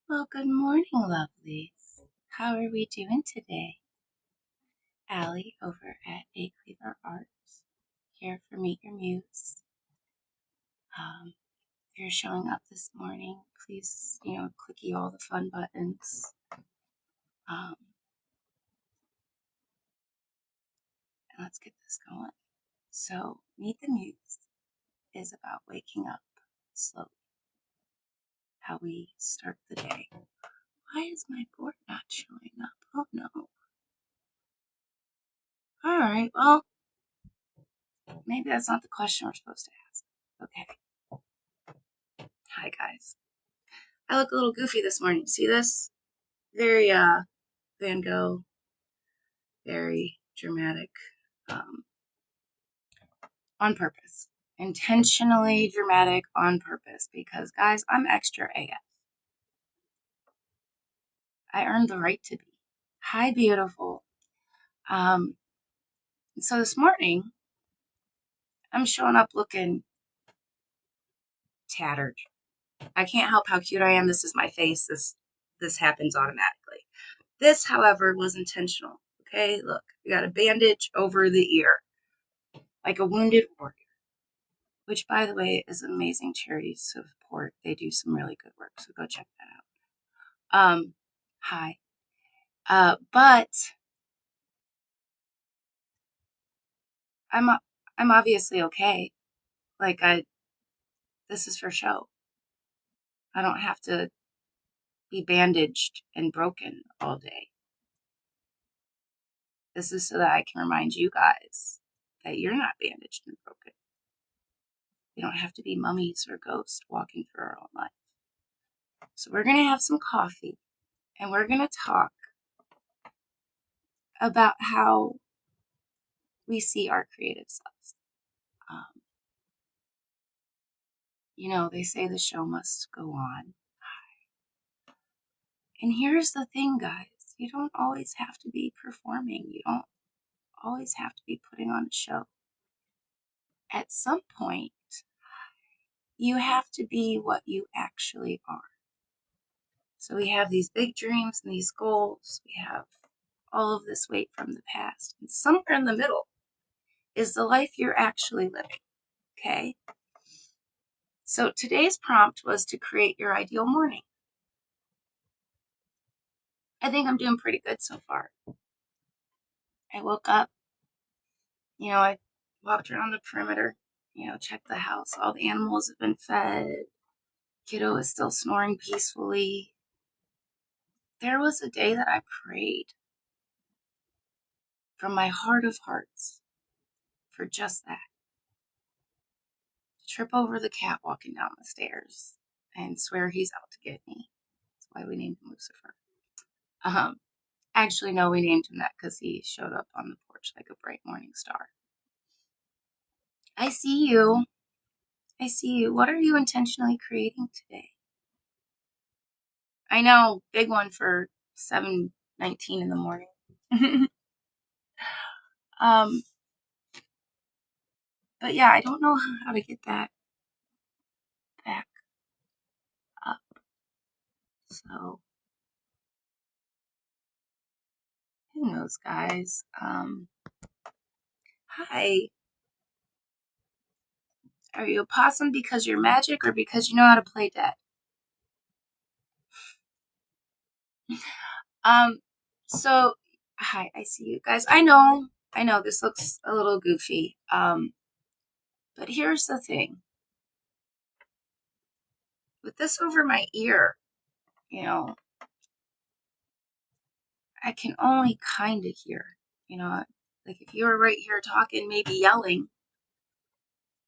Well, good morning, lovelies. How are we doing today? Allie over at A Cleaver Arts, here for Meet Your Muse. If you're showing up this morning, please, clicky all the fun buttons. And let's get this going. So, Meet the Muse is about waking up slowly, how we start the day. Why is my board not showing up? Oh no. All right, well, maybe that's not the question we're supposed to ask. Okay. Hi, guys. I look a little goofy this morning. See this? Very Van Gogh, very dramatic, on purpose. Intentionally dramatic on purpose because, guys, I'm extra AF. I earned the right to be. Hi, beautiful. So this morning, I'm showing up looking tattered. I can't help how cute I am. This is my face. This happens automatically. This, however, was intentional. Okay, look, we got a bandage over the ear, like a wounded warrior. Which, by the way, is an amazing charity support. They do some really good work, so go check that out. Hi. But I'm obviously okay. Like this is for show. I don't have to be bandaged and broken all day. This is so that I can remind you guys that you're not bandaged and broken. We don't have to be mummies or ghosts walking through our own life. So we're gonna have some coffee, and we're gonna talk about how we see our creative selves. They say the show must go on. And here's the thing, guys. You don't always have to be performing. You don't always have to be putting on a show. At some point, you have to be what you actually are. So we have these big dreams and these goals. We have all of this weight from the past. And somewhere in the middle is the life you're actually living. Okay? So today's prompt was to create your ideal morning. I think I'm doing pretty good so far. I woke up, I walked around the perimeter, checked the house. All the animals have been fed. Kiddo is still snoring peacefully. There was a day that I prayed from my heart of hearts for just that. To trip over the cat walking down the stairs and swear he's out to get me. That's why we named him Lucifer. Actually, no, we named him that because he showed up on the porch like a bright morning star. I see you. I see you. What are you intentionally creating today? I know, big one for 7:19 in the morning. But yeah, I don't know how to get that back up. So who knows, guys? Hi. Are you a possum because you're magic or because you know how to play dead? So hi, I see you guys. I know this looks a little goofy. But here's the thing. With this over my ear, I can only kind of hear, like if you were right here talking, maybe yelling,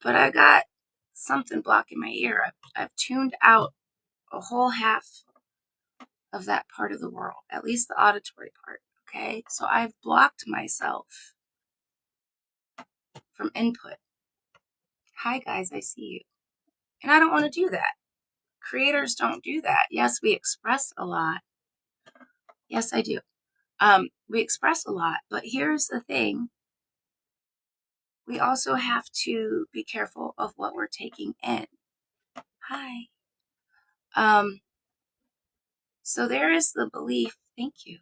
but I got something blocking my ear. I've tuned out a whole half of that part of the world, at least the auditory part. Okay, so I've blocked myself from input. Hi guys, I see you. And I don't want to do that. Creators don't do that. Yes, we express a lot. Yes, I do. We express a lot, but here's the thing. We also have to be careful of what we're taking in. Hi. So there is the belief, thank you.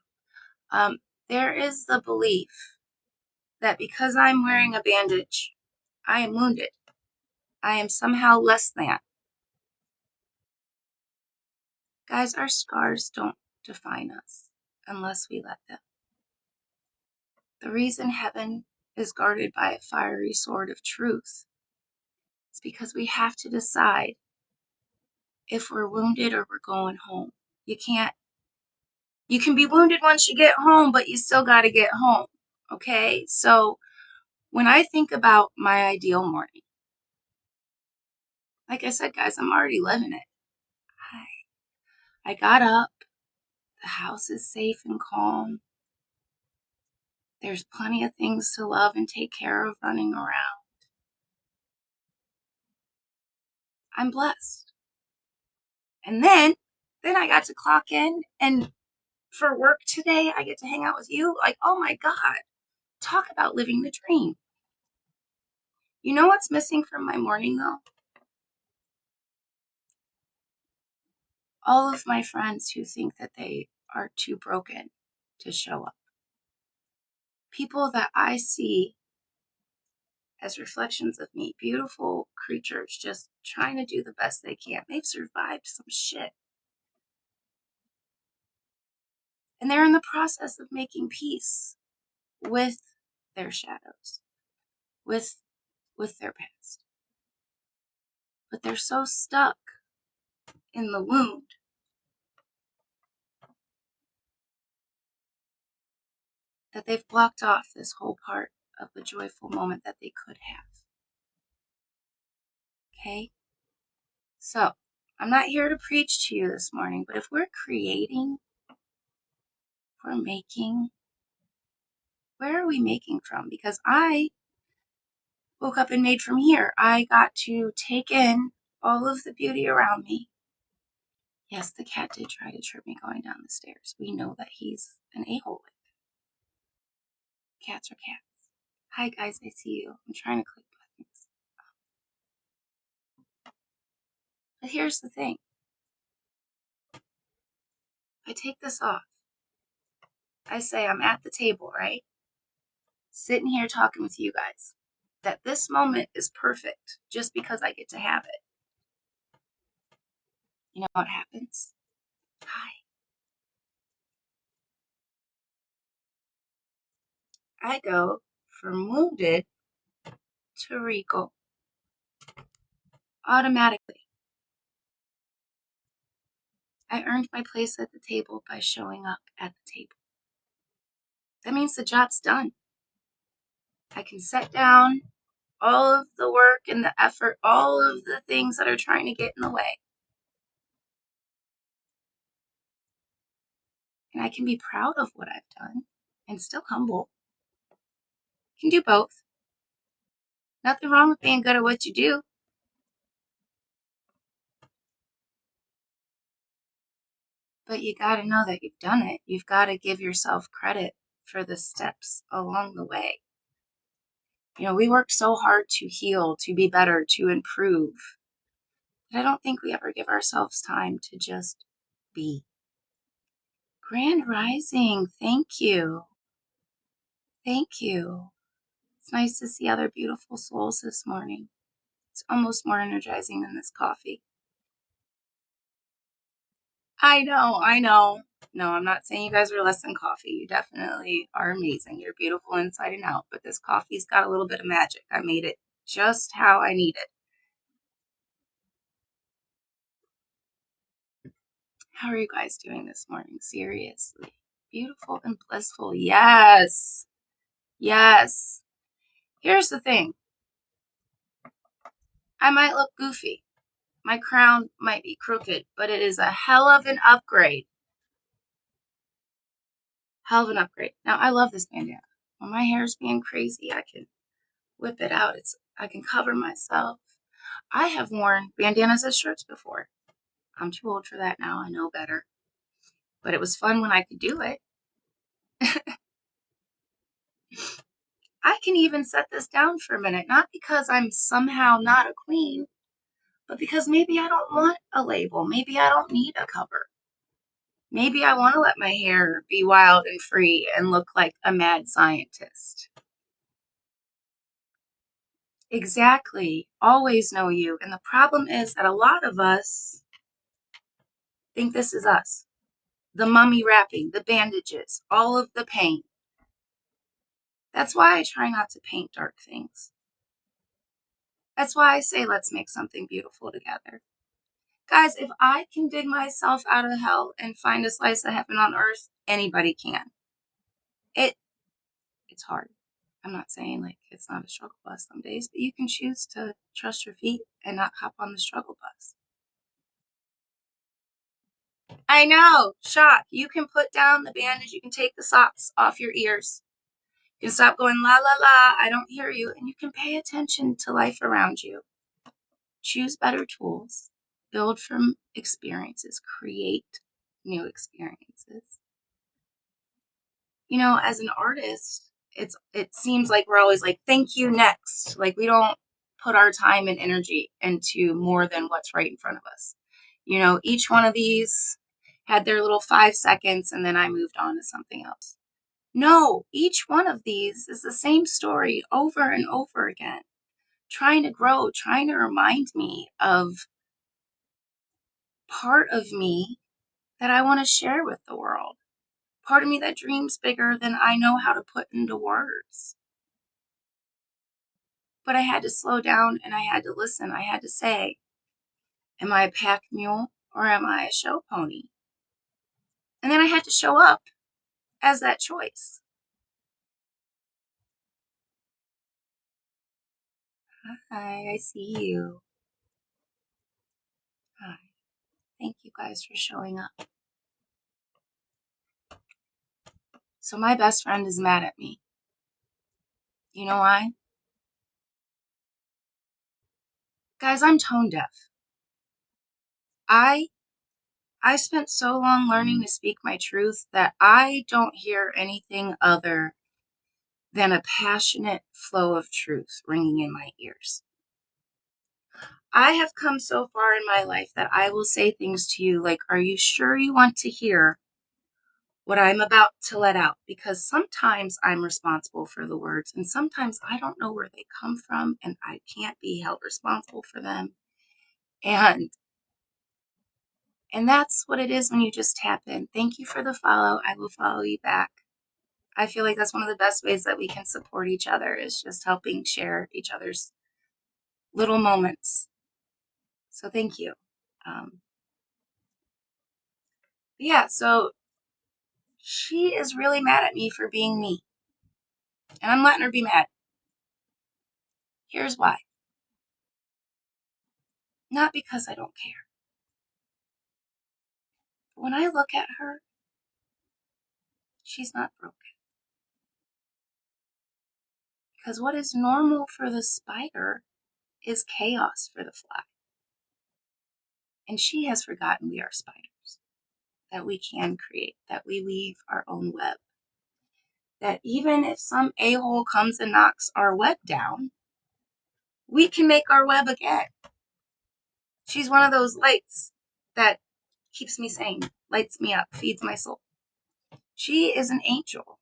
There is the belief that because I'm wearing a bandage, I am wounded. I am somehow less than. Guys, our scars don't define us unless we let them. The reason heaven is guarded by a fiery sword of truth is because we have to decide if we're wounded or we're going home. You can be wounded once you get home, but you still got to get home. Okay? So when I think about my ideal morning, like I said, guys, I'm already living it. I got up. The house is safe and calm. There's plenty of things to love and take care of running around. I'm blessed. And then I got to clock in, and for work today, I get to hang out with you. Like, oh my God, talk about living the dream. You know what's missing from my morning though? All of my friends who think that they are too broken to show up. People that I see as reflections of me, beautiful creatures just trying to do the best they can. They've survived some shit. And they're in the process of making peace with their shadows, with their past. But they're so stuck in the wound that they've blocked off this whole part of the joyful moment that they could have. Okay? So, I'm not here to preach to you this morning, but if we're creating, if we're making, where are we making from? Because I woke up and made from here. I got to take in all of the beauty around me. Yes, the cat did try to trip me going down the stairs. We know that he's an a-hole. Cats are cats. Hi guys, I see you. I'm trying to click buttons. But here's the thing. I take this off. I say I'm at the table, right? Sitting here talking with you guys. That this moment is perfect just because I get to have it. You know what happens? Hi. I go from wounded to regal. Automatically. I earned my place at the table by showing up at the table. That means the job's done. I can set down all of the work and the effort, all of the things that are trying to get in the way. And I can be proud of what I've done and still humble. You can do both. Nothing wrong with being good at what you do. But you got to know that you've done it. You've got to give yourself credit for the steps along the way. You know, we work so hard to heal, to be better, to improve. But I don't think we ever give ourselves time to just be. Grand Rising, thank you. Thank you. It's nice to see other beautiful souls this morning. It's almost more energizing than this coffee. I know. No, I'm not saying you guys are less than coffee. You definitely are amazing. You're beautiful inside and out. But this coffee's got a little bit of magic. I made it just how I need it. How are you guys doing this morning? Seriously. Beautiful and blissful. Yes. Yes. Here's the thing. I might look goofy. My crown might be crooked, but it is a hell of an upgrade. Hell of an upgrade. Now, I love this bandana. When my hair is being crazy, I can whip it out. I can cover myself. I have worn bandanas as shirts before. I'm too old for that now. I know better. But it was fun when I could do it. I can even set this down for a minute, not because I'm somehow not a queen, but because maybe I don't want a label. Maybe I don't need a cover. Maybe I want to let my hair be wild and free and look like a mad scientist. Exactly. Always know you. And the problem is that a lot of us think this is us. The mummy wrapping, the bandages, all of the pain. That's why I try not to paint dark things. That's why I say let's make something beautiful together. Guys, if I can dig myself out of hell and find a slice of heaven on earth, anybody can. It's hard. I'm not saying like it's not a struggle bus some days, but you can choose to trust your feet and not hop on the struggle bus. I know, shock. You can put down the bandage, you can take the socks off your ears. You can stop going la la la, I don't hear you, and you can pay attention to life around you. Choose better tools, build from experiences, create new experiences. You know, as an artist, it seems like we're always like, thank you, next. Like we don't put our time and energy into more than what's right in front of us. You know, each one of these had their little 5 seconds and then I moved on to something else. No, each one of these is the same story over and over again, trying to grow, trying to remind me of part of me that I want to share with the world. Part of me that dreams bigger than I know how to put into words. But I had to slow down and I had to listen. I had to say, am I a pack mule or am I a show pony? And then I had to show up as that choice. Hi, I see you. Hi. Thank you guys for showing up. So my best friend is mad at me. You know why? Guys, I'm tone deaf. I spent so long learning to speak my truth that I don't hear anything other than a passionate flow of truth ringing in my ears. I have come so far in my life that I will say things to you like, are you sure you want to hear what I'm about to let out? Because sometimes I'm responsible for the words and sometimes I don't know where they come from and I can't be held responsible for them. And that's what it is when you just tap in. Thank you for the follow. I will follow you back. I feel like that's one of the best ways that we can support each other is just helping share each other's little moments. So thank you. Yeah, so she is really mad at me for being me. And I'm letting her be mad. Here's why. Not because I don't care. But when I look at her, she's not broken. Because what is normal for the spider is chaos for the fly. And she has forgotten we are spiders. That we can create. That we weave our own web. That even if some a-hole comes and knocks our web down, we can make our web again. She's one of those lights that keeps me sane, lights me up, feeds my soul. She is an angel.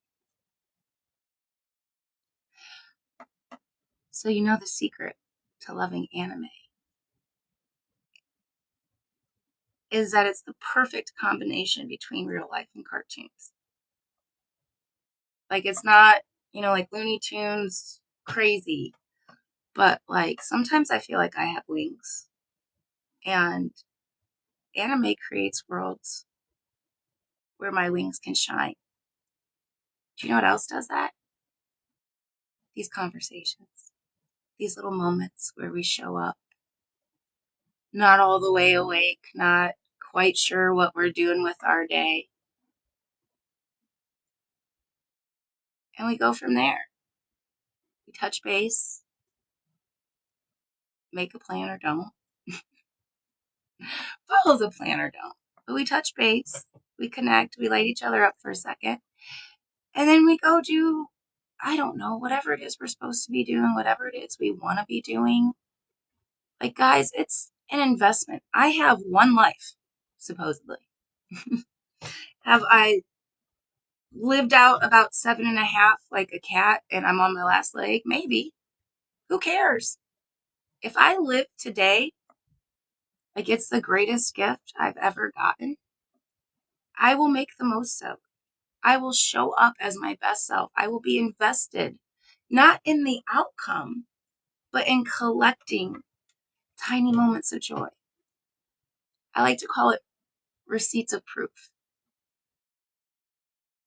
So you know the secret to loving anime is that it's the perfect combination between real life and cartoons. Like it's not, like Looney Tunes crazy, but like sometimes I feel like I have wings. And anime creates worlds where my wings can shine. Do you know what else does that? These conversations, these little moments where we show up, not all the way awake, not quite sure what we're doing with our day. And we go from there. We touch base, make a plan or don't. Follow the plan or don't. But we touch base, we connect, we light each other up for a second. And then we go do, I don't know, whatever it is we're supposed to be doing, whatever it is we want to be doing. Like, guys, it's an investment. I have one life, supposedly. Have I lived out about 7.5 like a cat and I'm on my last leg? Maybe. Who cares? If I live today like it's the greatest gift I've ever gotten, I will make the most of it. I will show up as my best self. I will be invested, not in the outcome, but in collecting tiny moments of joy. I like to call it receipts of proof.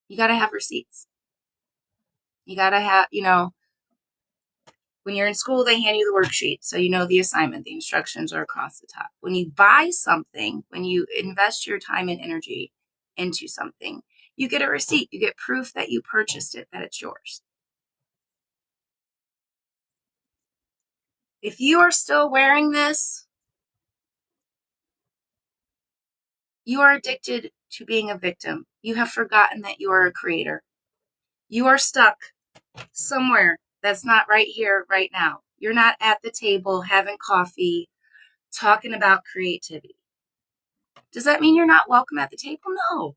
You got to have receipts. You got to have, when you're in school, they hand you the worksheet. So you know the assignment, the instructions are across the top. When you buy something, when you invest your time and energy into something, you get a receipt. You get proof that you purchased it, that it's yours. If you are still wearing this, you are addicted to being a victim. You have forgotten that you are a creator. You are stuck somewhere that's not right here, right now. You're not at the table having coffee, talking about creativity. Does that mean you're not welcome at the table? No.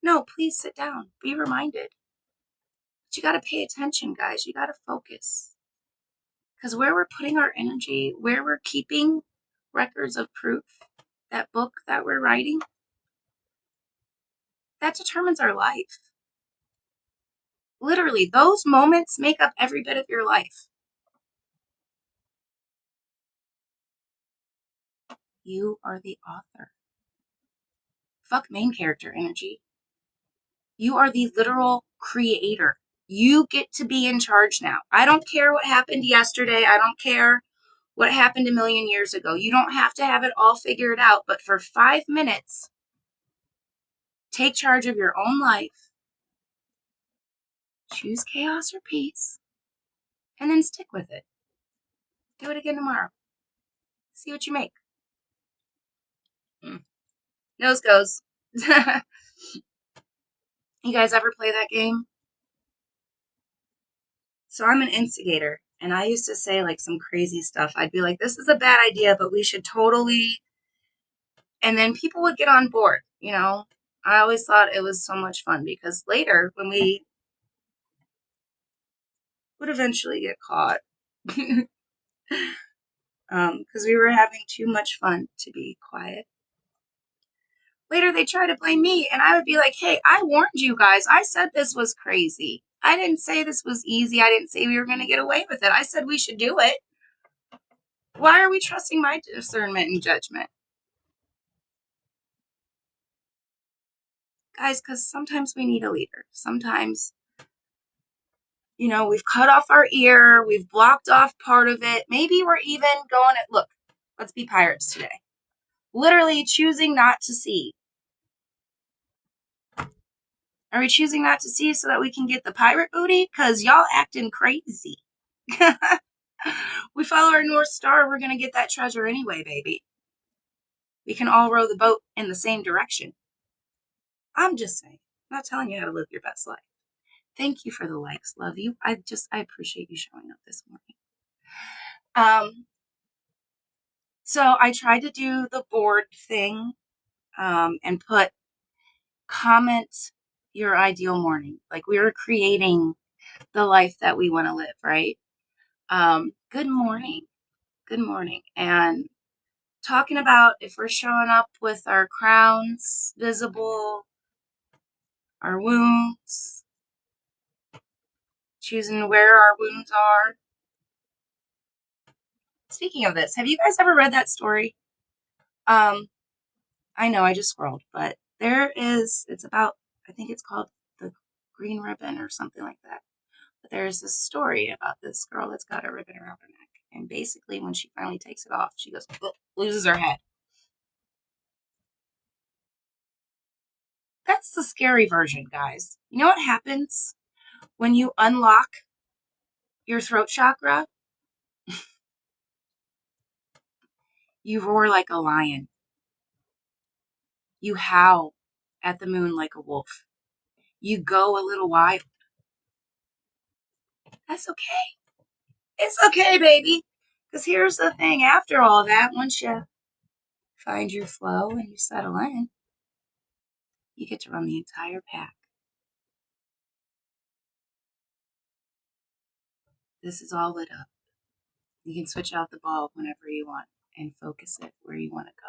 No, please sit down. Be reminded. But you got to pay attention, guys. You got to focus. Because where we're putting our energy, where we're keeping records of proof, that book that we're writing, that determines our life. Literally, those moments make up every bit of your life. You are the author. Fuck main character energy. You are the literal creator. You get to be in charge now. I don't care what happened yesterday. I don't care what happened a million years ago. You don't have to have it all figured out, but for 5 minutes, take charge of your own life. Choose chaos or peace, and then stick with it. Do it again tomorrow. See what you make. Nose goes. You guys ever play that game? So I'm an instigator, and I used to say like some crazy stuff. I'd be like, this is a bad idea, but we should totally... And then people would get on board, I always thought it was so much fun because later when we would eventually get caught, because we were having too much fun to be quiet. Later they try to blame me, and I would be like, hey, I warned you guys. I said this was crazy. I didn't say this was easy. I didn't say we were going to get away with it. I said we should do it. Why are we trusting my discernment and judgment? Guys, because sometimes we need a leader. Sometimes, we've cut off our ear. We've blocked off part of it. Maybe we're even going at, look, let's be pirates today. Literally choosing not to see. Are we choosing not to see so that we can get the pirate booty? Because y'all acting crazy. We follow our North Star, we're going to get that treasure anyway, baby. We can all row the boat in the same direction. I'm just saying. I'm not telling you how to live your best life. Thank you for the likes. Love you. I appreciate you showing up this morning. So I tried to do the board thing and put comment your ideal morning. Like we were creating the life that we want to live, right? Good morning. Good morning. And talking about if we're showing up with our crowns visible, our wounds, choosing where our wounds are. Speaking of this, have you guys ever read that story? I know I just scrolled, but it's about, I think it's called The Green Ribbon or something like that. But there's this story about this girl that's got a ribbon around her neck. And basically when she finally takes it off, she goes, loses her head. That's the scary version, guys. You know what happens when you unlock your throat chakra? You roar like a lion. You howl at the moon like a wolf. You go a little wild. That's okay. It's okay, baby. Because here's the thing. After all that, once you find your flow and you settle in, You get to run the entire pack. This is all lit up. You can switch out the bulb whenever you want and focus it where you want to go.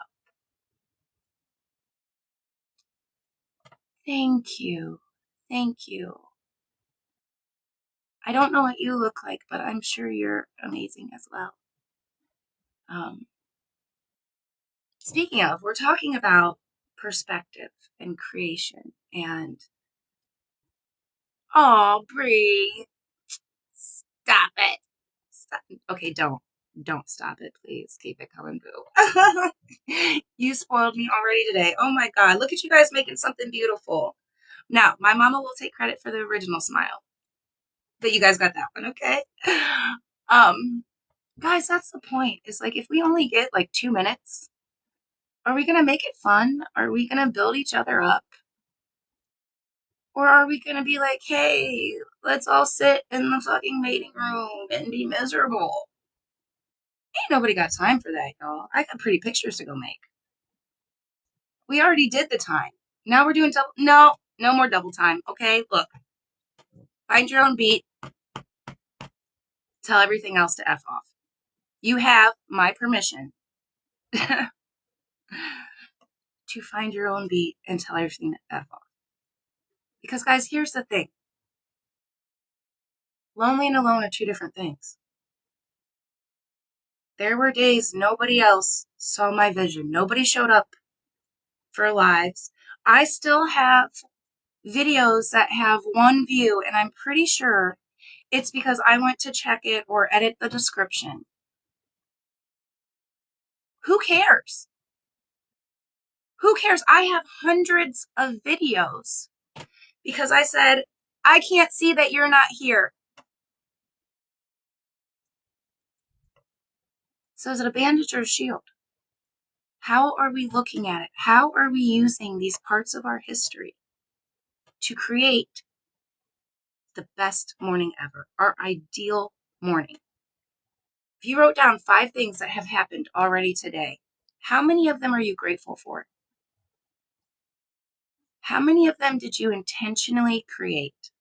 Thank you. Thank you. I don't know what you look like, but I'm sure you're amazing as well. Speaking of, we're talking about perspective and creation. And, oh, Bree, stop it. Stop. Okay, don't stop it, please. Keep it coming, boo. You spoiled me already today. Oh my God, look at you guys making something beautiful. Now, my mama will take credit for the original smile, but you guys got that one, okay? Guys, that's the point. It's like, if we only get like 2 minutes, are we gonna make it fun? Are we gonna build each other up? Or are we gonna be like, hey, let's all sit in the fucking waiting room and be miserable? Ain't nobody got time for that, y'all. I got pretty pictures to go make. We already did the time. Now we're doing double. No more double time. Okay, look. Find your own beat. Tell everything else to F off. You have my permission to find your own beat and tell everything to F off. Because, guys, here's the thing. Lonely and alone are two different things. There were days nobody else saw my vision. Nobody showed up for lives. I still have videos that have 1 view, and I'm pretty sure it's because I went to check it or edit the description. Who cares? Who cares? I have hundreds of videos because I said, I can't see that you're not here. So is it a bandage or a shield? How are we looking at it? How are we using these parts of our history to create the best morning ever, our ideal morning? If you wrote down 5 things that have happened already today, how many of them are you grateful for? How many of them did you intentionally create?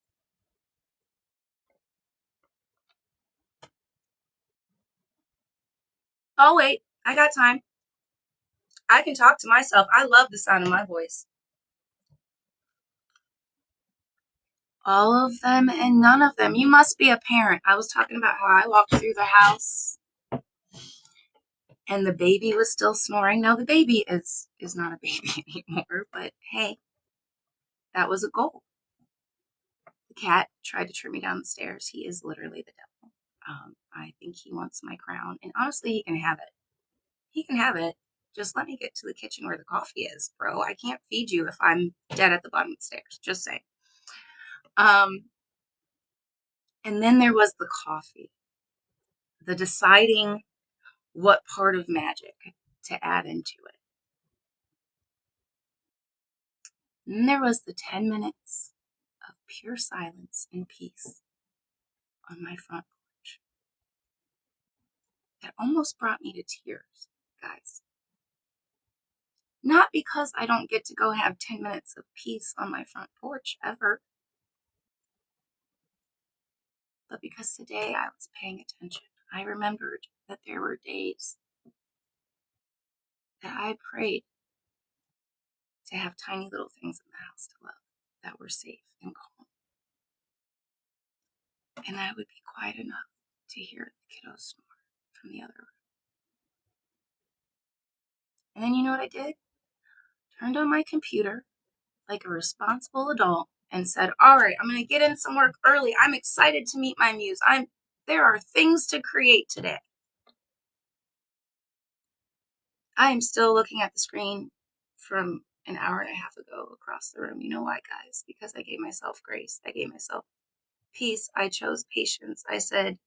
Oh, wait, I got time. I can talk to myself. I love the sound of my voice. All of them and none of them. You must be a parent. I was talking about how I walked through the house and the baby was still snoring. Now the baby is not a baby anymore, but hey, that was a goal. The cat tried to trim me down the stairs. He is literally the devil. I think he wants my crown, and honestly, he can have it. He can have it. Just let me get to the kitchen where the coffee is, bro. I can't feed you if I'm dead at the bottom of the stairs. Just saying. And then there was the coffee. The deciding what part of magic to add into it. And then there was the 10 minutes of pure silence and peace on my front porch. That almost brought me to tears, guys. Not because I don't get to go have 10 minutes of peace on my front porch ever, but because today I was paying attention. I remembered that there were days that I prayed to have tiny little things in the house to love that were safe and calm. And I would be quiet enough to hear the kiddos snore from the other room. And then you know what I did? Turned on my computer like a responsible adult and said, all right, I'm going to get in some work early. I'm excited to meet my muse. There are things to create today. I am still looking at the screen from an hour and a half ago across the room. You know why, guys? Because I gave myself grace. I gave myself peace. I chose patience. I said,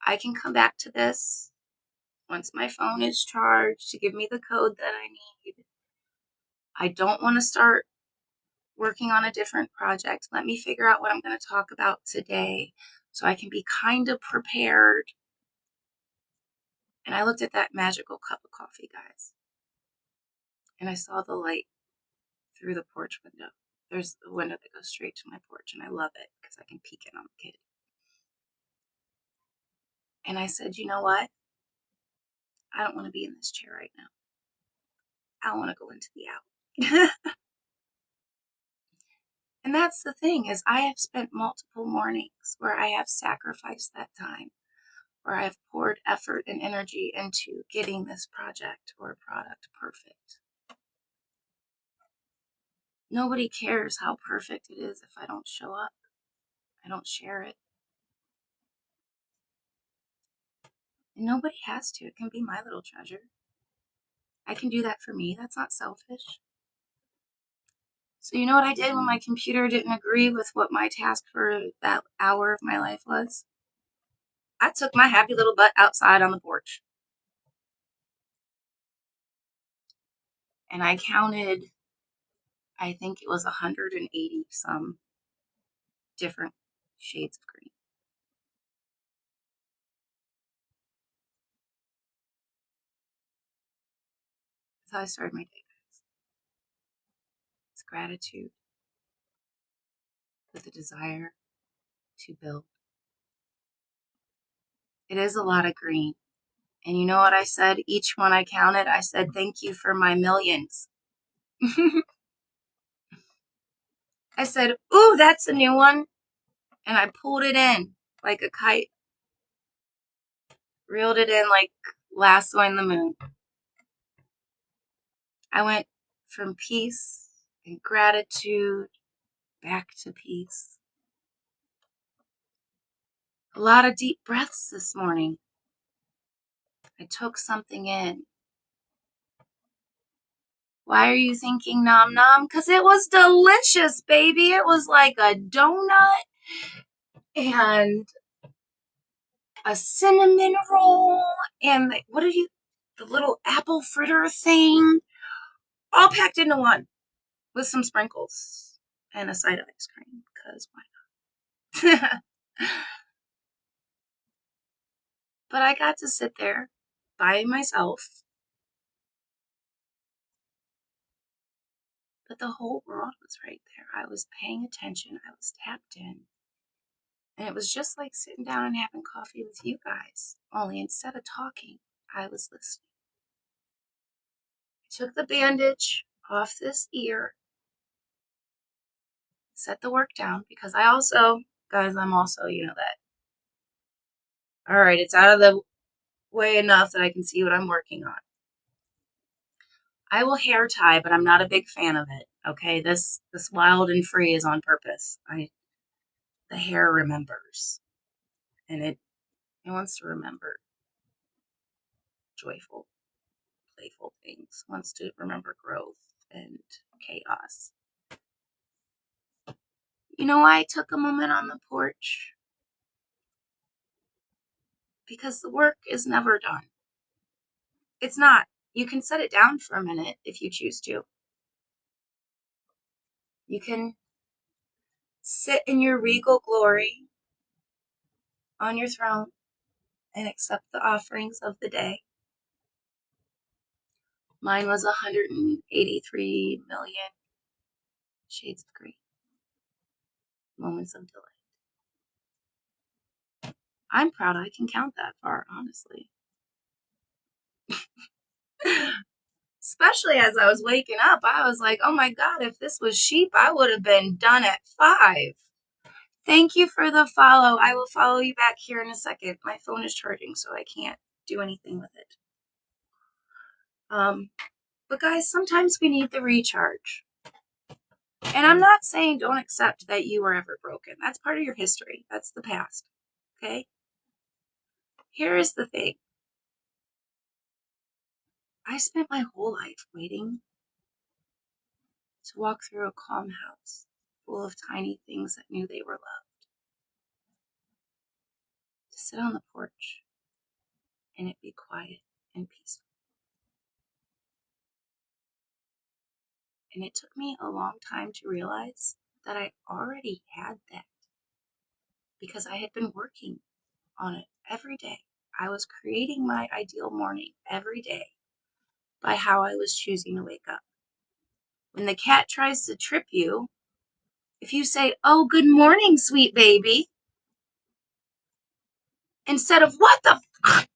I can come back to this once my phone is charged to give me the code that I need. I don't want to start working on a different project. Let me figure out what I'm going to talk about today so I can be kind of prepared. And I looked at that magical cup of coffee, guys, and I saw the light through the porch window. There's a window that goes straight to my porch, and I love it because I can peek in on the kid. And I said, you know what? I don't want to be in this chair right now. I want to go into the out. And that's the thing, is I have spent multiple mornings where I have sacrificed that time, where I've poured effort and energy into getting this project or product perfect. Nobody cares how perfect it is if I don't show up. I don't share it. And nobody has to. It can be my little treasure. I can do that for me. That's not selfish. So you know what I did when my computer didn't agree with what my task for that hour of my life was? I took my happy little butt outside on the porch. And I counted, I think it was 180 some different shades of green. That's how I started my day, guys. It's gratitude with a desire to build. It is a lot of green. And you know what I said? Each one I counted, I said, thank you for my millions. I said, ooh, that's a new one. And I pulled it in like a kite. Reeled it in like lassoing the moon. I went from peace and gratitude back to peace. A lot of deep breaths this morning. I took something in. Why are you thinking nom nom? Because it was delicious, baby. It was like a donut and a cinnamon roll and the little apple fritter thing, all packed into one with some sprinkles and a side of ice cream, because why not? But I got to sit there by myself. But the whole world was right there. I was paying attention. I was tapped in. And it was just like sitting down and having coffee with you guys. Only instead of talking, I was listening. I took the bandage off this ear, set the work down, because I'm also, you know that. All right, it's out of the way enough that I can see what I'm working on. I will hair tie, but I'm not a big fan of it. Okay, this wild and free is on purpose. The hair remembers, and it wants to remember joyful, playful things. It wants to remember growth and chaos. You know why I took a moment on the porch? Because the work is never done. It's not. You can set it down for a minute if you choose to. You can sit in your regal glory on your throne and accept the offerings of the day. Mine was 183 million shades of green. Moments of delight. I'm proud I can count that far, honestly. Especially as I was waking up, I was like, oh my God, if this was sheep, I would have been done at 5. Thank you for the follow. I will follow you back here in a second. My phone is charging, so I can't do anything with it. But guys, sometimes we need the recharge. And I'm not saying don't accept that you were ever broken. That's part of your history. That's the past. Okay? Here is the thing. I spent my whole life waiting to walk through a calm house full of tiny things that knew they were loved. To sit on the porch and it be quiet and peaceful. And it took me a long time to realize that I already had that, because I had been working on it every day. I was creating my ideal morning every day by how I was choosing to wake up. When the cat tries to trip you, if you say, "Oh, good morning, sweet baby," instead of "What the f-,"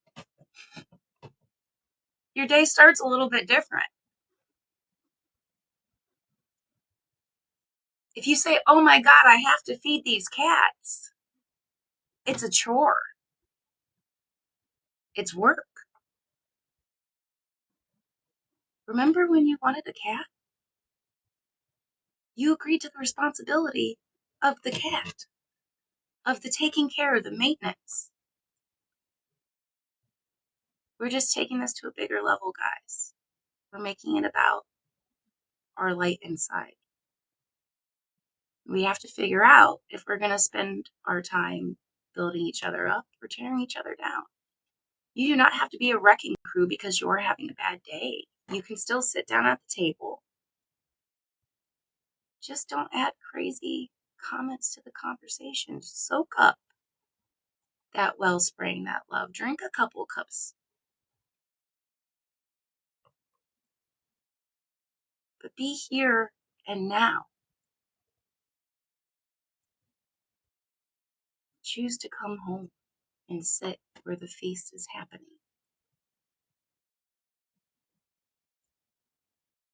your day starts a little bit different. If you say, "Oh my God, I have to feed these cats," it's a chore. It's work. Remember when you wanted a cat? You agreed to the responsibility of the cat, of the taking care of the maintenance. We're just taking this to a bigger level, guys. We're making it about our light inside. We have to figure out if we're going to spend our time building each other up or tearing each other down. You do not have to be a wrecking crew because you're having a bad day. You can still sit down at the table. Just don't add crazy comments to the conversation. Just soak up that wellspring, that love. Drink a couple cups. But be here and now. Choose to come home and sit where the feast is happening.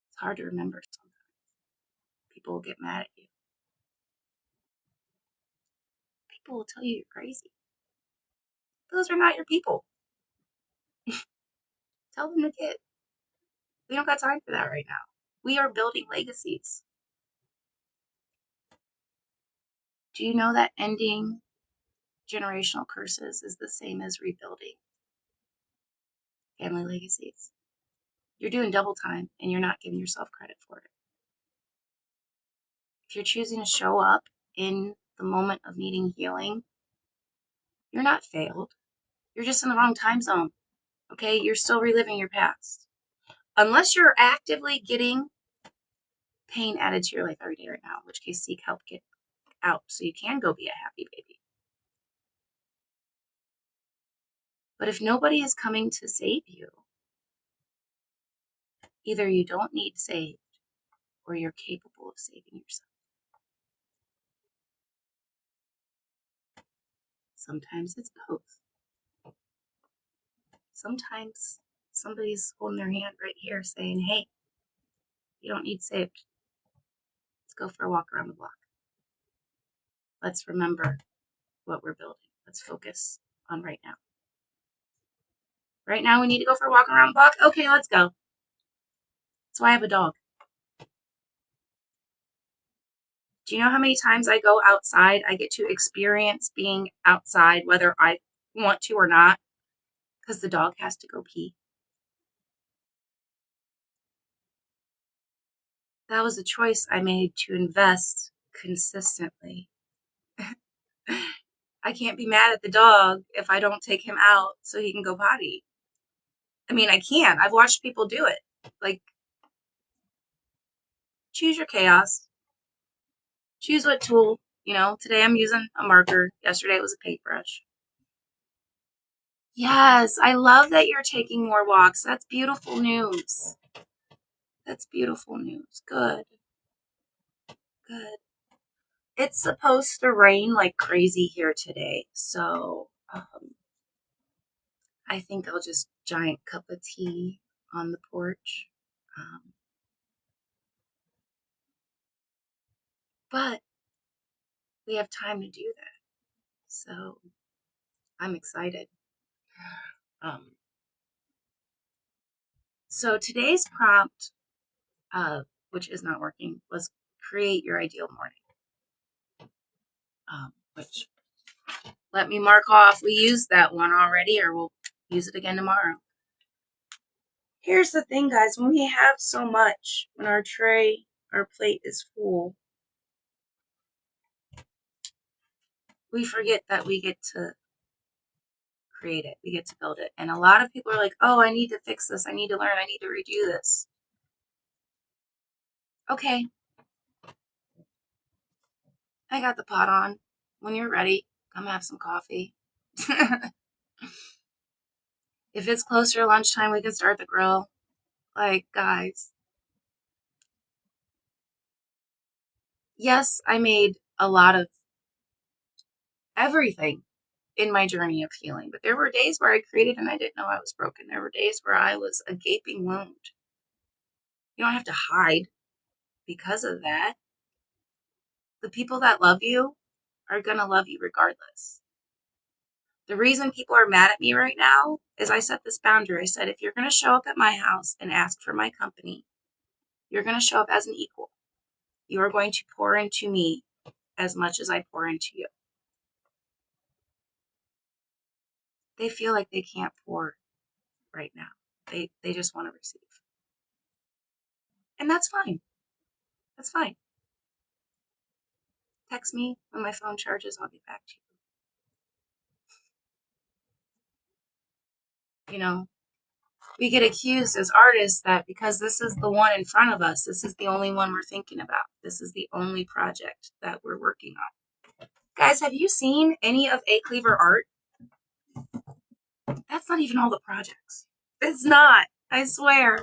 It's hard to remember sometimes. People will get mad at you. People will tell you you're crazy. Those are not your people. Tell them to get. We don't got time for that right now. We are building legacies. Do you know that ending generational curses is the same as rebuilding family legacies? You're doing double time and you're not giving yourself credit for it. If you're choosing to show up in the moment of needing healing, you're not failed. You're just in the wrong time zone. Okay? You're still reliving your past. Unless you're actively getting pain added to your life every day right now, in which case seek help, get out so you can go be a happy baby. But if nobody is coming to save you, either you don't need saved or you're capable of saving yourself. Sometimes it's both. Sometimes somebody's holding their hand right here saying, "Hey, you don't need saved. Let's go for a walk around the block. Let's remember what we're building. Let's focus on right now. Right now we need to go for a walk around the block. Okay, let's go." That's why I have a dog. Do you know how many times I go outside? I get to experience being outside, whether I want to or not, because the dog has to go pee. That was a choice I made to invest consistently. I can't be mad at the dog if I don't take him out so he can go potty. I mean, I can. I've watched people do it. Like, choose your chaos. Choose what tool. You know, today I'm using a marker. Yesterday it was a paintbrush. Yes, I love that you're taking more walks. That's beautiful news. That's beautiful news. Good. Good. It's supposed to rain like crazy here today, so I think I'll just giant cup of tea on the porch. But we have time to do that, so I'm excited. So today's prompt, which is not working, was create your ideal morning. Which, let me mark off, we used that one already, or we'll use it again tomorrow. Here's the thing, guys, when we have so much, when our plate is full, we forget that we get to create it, we get to build it. And a lot of people are like, "Oh, I need to fix this, I need to learn, I need to redo this." Okay, I got the pot on. When you're ready, come have some coffee. If it's closer to lunchtime, we can start the grill. Like, guys, yes, I made a lot of everything in my journey of healing, but there were days where I created and I didn't know I was broken. There were days where I was a gaping wound. You don't have to hide because of that. The people that love you are going to love you regardless. The reason people are mad at me right now is I set this boundary. I said, if you're going to show up at my house and ask for my company, you're going to show up as an equal. You are going to pour into me as much as I pour into you. They feel like they can't pour right now. They just want to receive. And that's fine. That's fine. Text me when my phone charges. I'll get back to you. You know, we get accused as artists that because this is the one in front of us, this is the only one we're thinking about. This is the only project that we're working on. Guys, have you seen any of A Cleaver art? That's not even all the projects. It's not. I swear.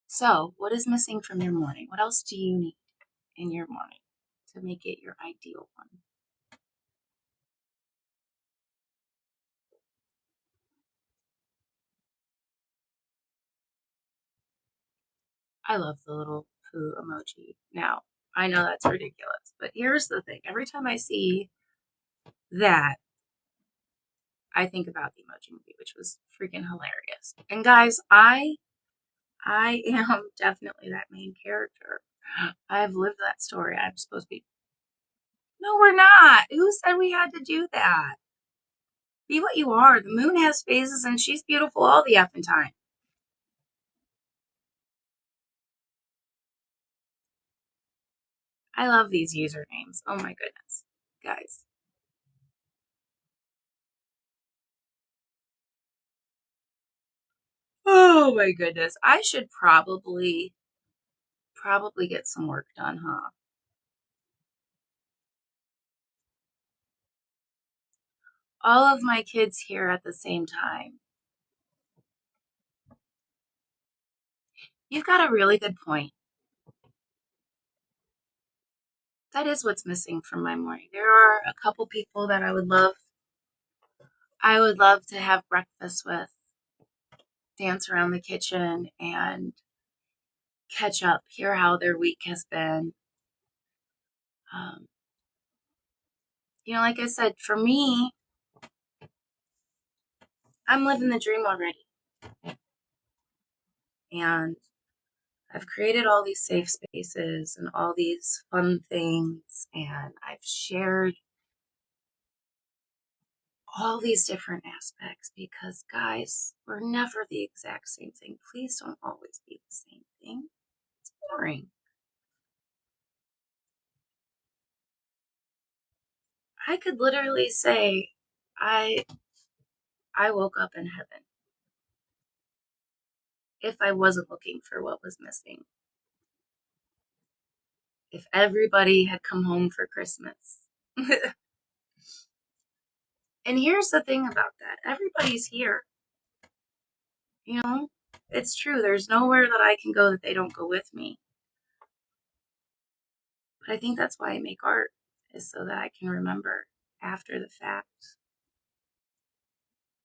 So, what is missing from your morning? What else do you need in your morning to make it your ideal one? I love the little poo emoji. Now, I know that's ridiculous, but here's the thing. Every time I see that, I think about the Emoji Movie, which was freaking hilarious. And guys, I am definitely that main character. I've lived that story. I'm supposed to be. No, we're not. Who said we had to do that? Be what you are. The moon has phases and she's beautiful all the effing time. I love these usernames. Oh my goodness. Guys. Oh my goodness. I should probably get some work done, huh? All of my kids here at the same time. You've got a really good point. That is what's missing from my morning. There are a couple people that I would love to have breakfast with, dance around the kitchen and catch up, hear how their week has been. Um, like I said, for me, I'm living the dream already. And I've created all these safe spaces and all these fun things, and I've shared all these different aspects because, guys, we're never the exact same thing. Please don't always be the same thing. It's boring. I could literally say I I woke up in heaven if I wasn't looking for what was missing. If everybody had come home for Christmas. And here's the thing about that. Everybody's here. You know, it's true. There's nowhere that I can go that they don't go with me. But I think that's why I make art, is so that I can remember after the fact.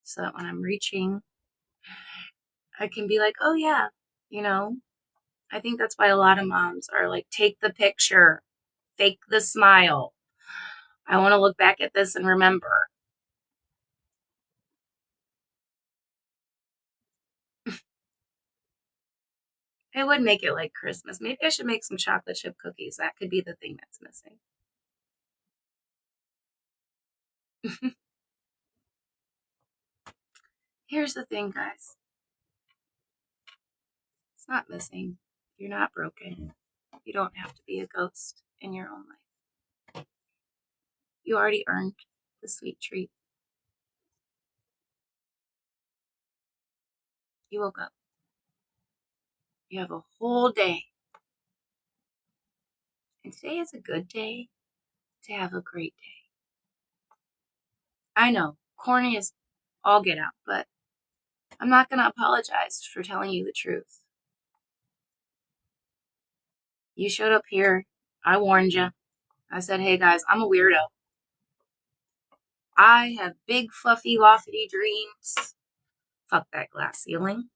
So that when I'm reaching, I can be like, oh yeah, you know, I think that's why a lot of moms are like, take the picture, fake the smile. I want to look back at this and remember. It would make it like Christmas. Maybe I should make some chocolate chip cookies. That could be the thing that's missing. Here's the thing, guys. It's not missing. You're not broken. You don't have to be a ghost in your own life. You already earned the sweet treat. You woke up. You have a whole day. And today is a good day to have a great day. I know, corny is all get out, but I'm not going to apologize for telling you the truth. You showed up here. I warned you. I said, hey guys, I'm a weirdo. I have big, fluffy, lofty dreams. Fuck that glass ceiling.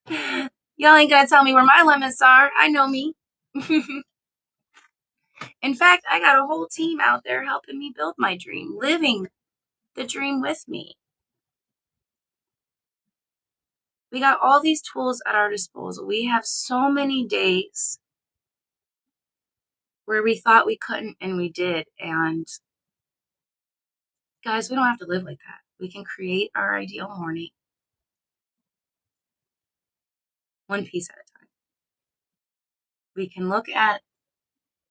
Y'all ain't gonna tell me where my limits are. I know me. In fact, I got a whole team out there helping me build my dream, living the dream with me. We got all these tools at our disposal. We have so many days where we thought we couldn't and we did. And guys, we don't have to live like that. We can create our ideal morning one piece at a time. We can look at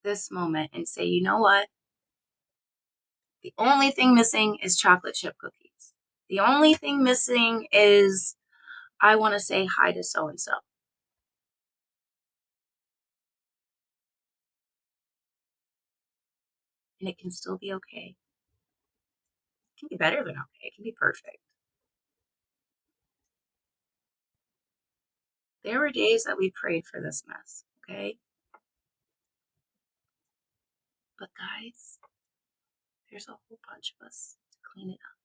this moment and say, you know what? The only thing missing is chocolate chip cookies. The only thing missing is I want to say hi to so-and-so. And it can still be okay. It can be better than okay. It can be perfect. There were days that we prayed for this mess, okay? But guys, there's a whole bunch of us to clean it up.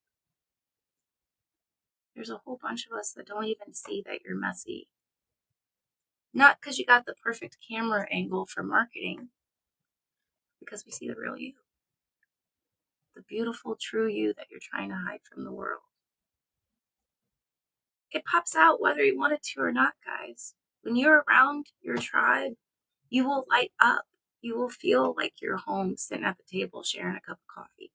There's a whole bunch of us that don't even see that you're messy. Not because you got the perfect camera angle for marketing, because we see the real you. The beautiful, true you that you're trying to hide from the world. It pops out whether you want it to or not, guys. When you're around your tribe, you will light up. You will feel like you're home, sitting at the table, sharing a cup of coffee.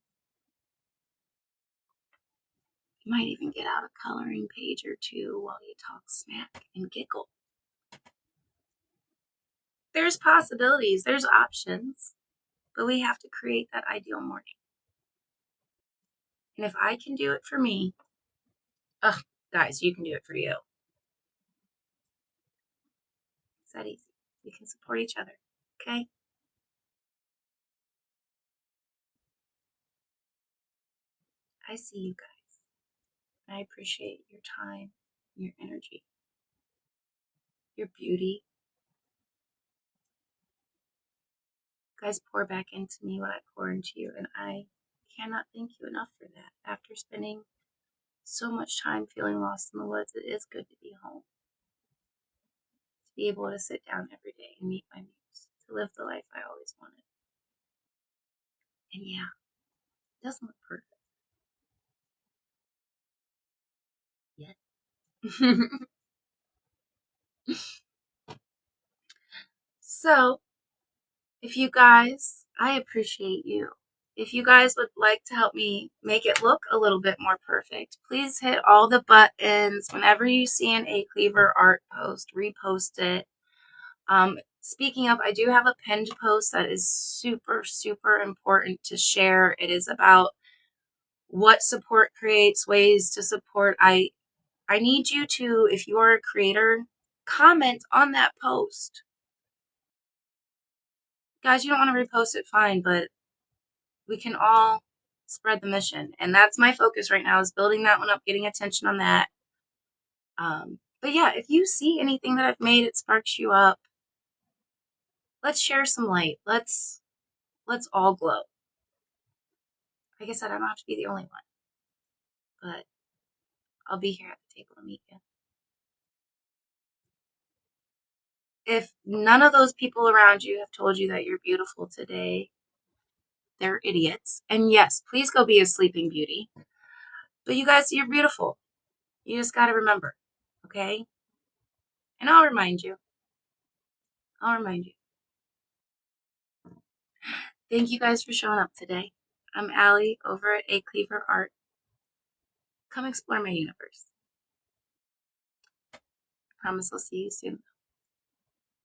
You might even get out a coloring page or two while you talk smack and giggle. There's possibilities, there's options, but we have to create that ideal morning. And if I can do it for me, guys, you can do it for you. It's that easy. We can support each other, okay? I see you guys. I appreciate your time, your energy, your beauty. You guys pour back into me what I pour into you, and I cannot thank you enough for that. After spending so much time feeling lost in the woods, it is good to be home. To be able to sit down every day and meet my muse, to live the life I always wanted. And yeah, it doesn't look perfect yet. So, if you guys, I appreciate you. If you guys would like to help me make it look a little bit more perfect, please hit all the buttons. Whenever you see an A Cleaver art post, repost it. Speaking of, I do have a pinned post that is super, super important to share. It is about what support creates, ways to support. I need you to, if you are a creator, comment on that post. Guys, you don't want to repost it, fine, but we can all spread the mission. And that's my focus right now, is building that one up, getting attention on that. But yeah, if you see anything that I've made, it sparks you up, let's share some light. Let's all glow. Like I said, I don't have to be the only one, but I'll be here at the table to meet you. If none of those people around you have told you that you're beautiful today, they're idiots. And yes, please go be a sleeping beauty. But you guys, you're beautiful. You just got to remember, okay? And I'll remind you. I'll remind you. Thank you guys for showing up today. I'm Allie over at A Cleaver Art. Come explore my universe. Promise I'll see you soon.